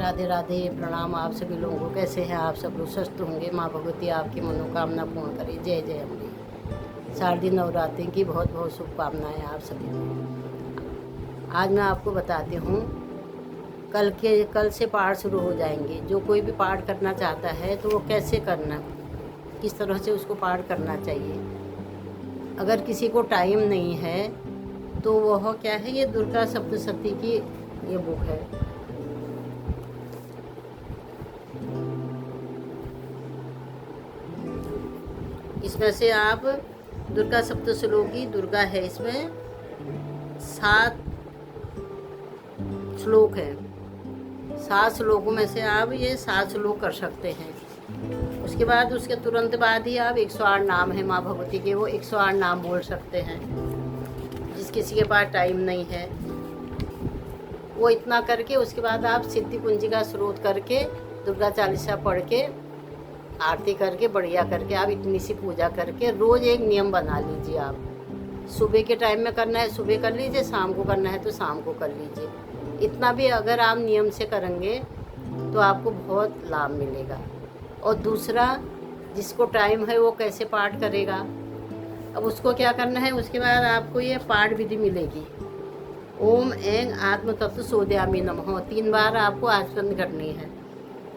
राधे राधे, प्रणाम आप सभी लोगों को। कैसे हैं आप सब लोग? स्वस्थ होंगे। माँ भगवती आपकी मनोकामना पूर्ण करे। जय जय अम्बे। शारदीय नवरात्रि की बहुत बहुत शुभकामनाएं आप सभी को। आज मैं आपको बताती हूँ, कल से पाठ शुरू हो जाएंगे। जो कोई भी पाठ करना चाहता है तो वो कैसे करना, किस तरह से उसको पाठ करना चाहिए। अगर किसी को टाइम नहीं है तो वह क्या है, ये दुर्गा सप्तशती की ये बुक है। इसमें से आप दुर्गा सप्तश्लोकी दुर्गा है, इसमें 7 श्लोक है। 7 श्लोकों में से आप ये 7 श्लोक कर सकते हैं। उसके बाद उसके तुरंत बाद ही आप 108 नाम है माँ भगवती के, वो 108 नाम बोल सकते हैं। जिस किसी के पास टाइम नहीं है वो इतना करके, उसके बाद आप सिद्धि कुंजी का स्रोत करके, दुर्गा चालीसा पढ़ के, आरती करके, बढ़िया करके, आप इतनी सी पूजा करके रोज़ एक नियम बना लीजिए। आप सुबह के टाइम में करना है सुबह कर लीजिए, शाम को करना है तो शाम को कर लीजिए। इतना भी अगर आप नियम से करेंगे तो आपको बहुत लाभ मिलेगा। और दूसरा, जिसको टाइम है वो कैसे पाठ करेगा, अब उसको क्या करना है, उसके बाद आपको ये पाठ विधि मिलेगी। ओम ऐं आत्म तत्व सोदयामि नमः 3 बार आपको आचरण करनी है।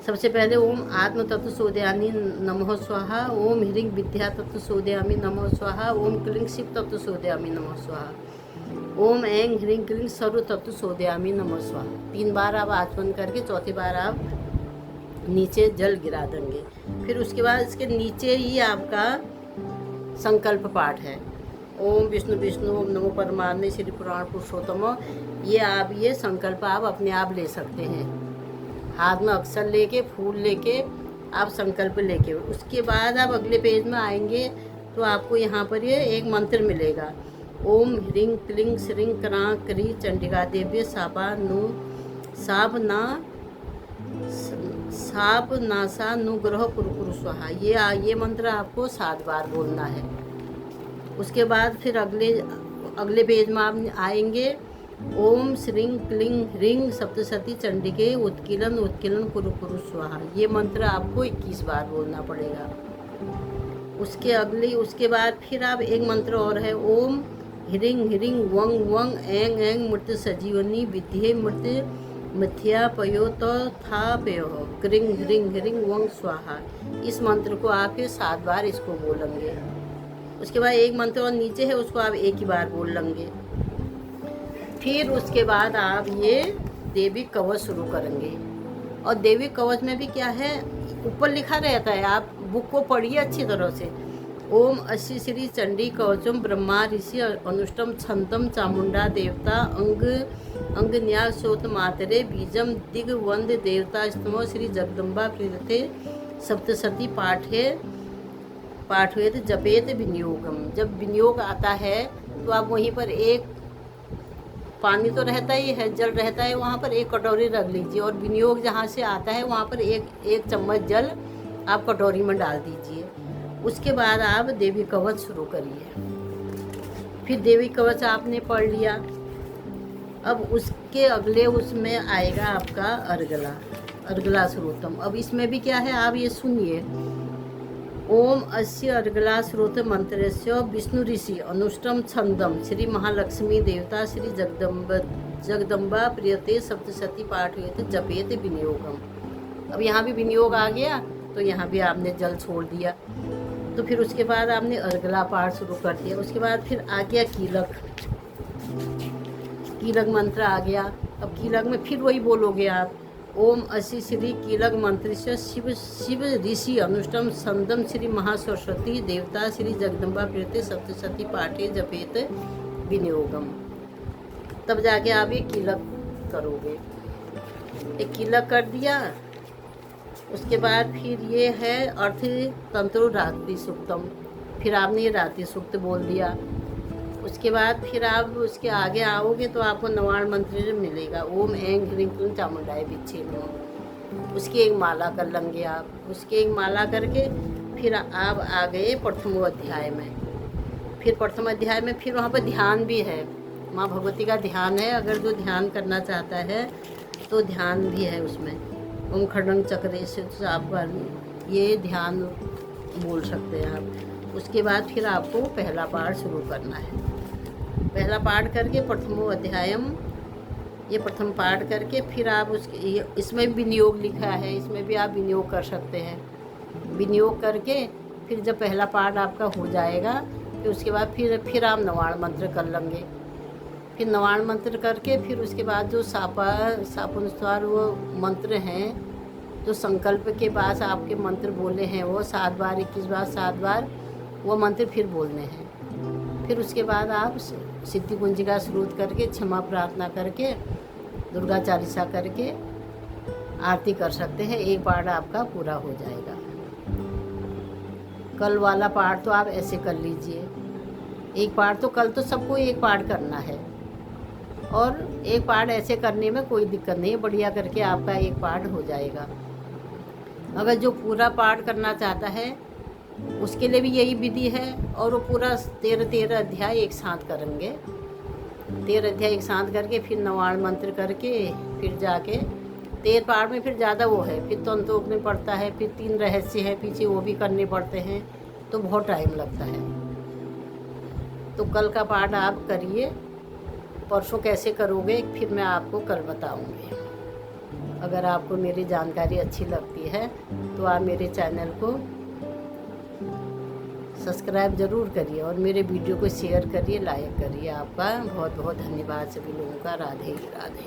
सबसे पहले ओम आत्म तत्व सोदयामि नमः स्वाहा, ओम ह्रीं विद्या तत्व सोदयामि नमः स्वाहा, ओम क्लीं शिव तत्व सोदयामि नमः स्वाहा, ओम ऐं ह्रीं क्लीं सर्व तत्व सोदयामि नमः स्वाहा। 3 बार आप आचमन करके चौथी बार आप नीचे जल गिरा देंगे। फिर उसके बाद इसके नीचे ही आपका संकल्प पाठ है। ओम विष्णु विष्णु, ओम नमो परमात्मे, श्री पुराण पुरुषोत्तम। ये संकल्प आप अपने आप ले सकते हैं। हाथ में अक्षर लेके, फूल लेके, आप संकल्प लेके। उसके बाद आप अगले पेज में आएंगे तो आपको यहाँ पर ये एक मंत्र मिलेगा। ओम ह्रीं क्लीं श्रीं क्रां क्री चंडिका देव्य साप नासा नुग्रह कुरकुरु स्वाहा। ये मंत्र आपको 7 बार बोलना है। उसके बाद फिर अगले पेज में आप आएंगे। ओम श्रीं क्लीं ह्रीं सप्तशती चंडिके उत्कीलन उत्कीलन कुरु स्वाहा। ये मंत्र आपको 21 बार बोलना पड़ेगा। उसके बाद फिर आप एक मंत्र और है। ओम ह्रीं ह्रीं वं वं ऐं ऐं मृत सजीवनी विद्ये मृत मिथ्या पयो तो था पयो क्रीं ह्रीं ह्रीं वं स्वाहा। इस मंत्र को आप 7 बार इसको बोलेंगे। उसके बाद एक मंत्र और नीचे है, उसको आप एक ही बार बोल लेंगे। फिर उसके बाद आप ये देवी कवच शुरू करेंगे। और देवी कवच में भी क्या है, ऊपर लिखा रहता है, आप बुक को पढ़िए अच्छी तरह से। ओम अश्री श्री चंडी कवचम ब्रह्मा ऋषि अनुष्टम छंदम चामुंडा देवता अंग न्यासोत मातरे बीजम दिग्वंद देवता स्तमो श्री जगदम्बा प्रीते सप्तशती पाठवेद जपेत विनियोगम। जब विनियोग आता है तो आप वहीं पर एक पानी तो रहता ही है, जल रहता है, वहाँ पर एक कटोरी रख लीजिए। और विनियोग जहाँ से आता है वहाँ पर एक चम्मच जल आप कटोरी में डाल दीजिए। उसके बाद आप देवी कवच शुरू करिए। फिर देवी कवच आपने पढ़ लिया। अब उसके अगले उसमें आएगा आपका अर्गला श्रोतम। अब इसमें भी क्या है, आप ये सुनिए। ओम अस्य अर्गला श्रोत मंत्रस्य विष्णु ऋषि अनुष्टम छंदम श्री महालक्ष्मी देवता श्री जगदम्बा प्रियते सप्तशती पाठयेत जपेत विनियोगम। अब यहाँ भी विनियोग आ गया तो यहाँ भी आपने जल छोड़ दिया। तो फिर उसके बाद आपने अर्गला पाठ शुरू कर दिया। उसके बाद फिर आ गया कीलक मंत्र आ गया। अब कीलक में फिर वही बोलोगे आप। ओम असी श्री कीलक मंत्र से शिव ऋषि अनुष्टम संदम श्री महासरस्वती देवता श्री जगदम्बा प्रीते सप्तशती पाठे जपेत विनियोगम। तब जाके आप ये कीलक करोगे। एक कीलक कर दिया। उसके बाद फिर ये है अर्थ तंत्र रात्रि सूक्तम। फिर आपने ये रात्रि सूक्त बोल दिया। उसके बाद फिर आप उसके आगे आओगे तो आपको नवाण मंत्र मिलेगा। ओम ऐं ह्रीं क्लीं चामुंडाय विच्छे नमः। उसकी एक माला कर लेंगे आप। उसकी एक माला करके फिर आप आ गए प्रथम अध्याय में। फिर प्रथम अध्याय में फिर वहाँ पर ध्यान भी है, माँ भगवती का ध्यान है। अगर जो ध्यान करना चाहता है तो ध्यान भी है उसमें। ओम खड्डंग चक्रे से आप ये ध्यान बोल सकते हैं आप। उसके बाद फिर आपको पहला पाठ शुरू करना है। पहला पाठ करके प्रथमो अध्यायम, ये प्रथम पाठ करके फिर आप उसके इसमें विनियोग लिखा है, इसमें भी आप विनियोग कर सकते हैं। विनियोग करके फिर जब पहला पाठ आपका हो जाएगा फिर उसके बाद फिर आप नवाण मंत्र कर लेंगे। फिर नवाण मंत्र करके फिर उसके बाद जो सापानुसार वो मंत्र हैं, जो संकल्प के पास आपके मंत्र बोले हैं वो 7 बार 21 बार 7 बार वो मंत्र फिर बोलने हैं। फिर उसके बाद आप सिद्धि कुंजिका स्रोत करके क्षमा प्रार्थना करके दुर्गा चालीसा करके आरती कर सकते हैं। एक पाठ आपका पूरा हो जाएगा। कल वाला पाठ तो आप ऐसे कर लीजिए। एक पाठ तो कल तो सबको एक पाठ करना है, और एक पाठ ऐसे करने में कोई दिक्कत नहीं है, बढ़िया करके आपका एक पाठ हो जाएगा। अगर जो पूरा पाठ करना चाहता है उसके लिए भी यही विधि है, और वो पूरा 13 अध्याय एक साथ करेंगे। 13 अध्याय एक साथ करके फिर नवाण मंत्र करके फिर जाके 13 पाठ में फिर ज़्यादा वो है, फिर तंतोक में पड़ता है, फिर 3 रहस्य है पीछे वो भी करने पड़ते हैं, तो बहुत टाइम लगता है। तो कल का पाठ आप करिए, परसों कैसे करोगे फिर मैं आपको कल बताऊंगी। अगर आपको मेरी जानकारी अच्छी लगती है तो आप मेरे चैनल को सब्सक्राइब ज़रूर करिए और मेरे वीडियो को शेयर करिए, लाइक करिए। आपका बहुत बहुत धन्यवाद सभी लोगों का। राधे राधे।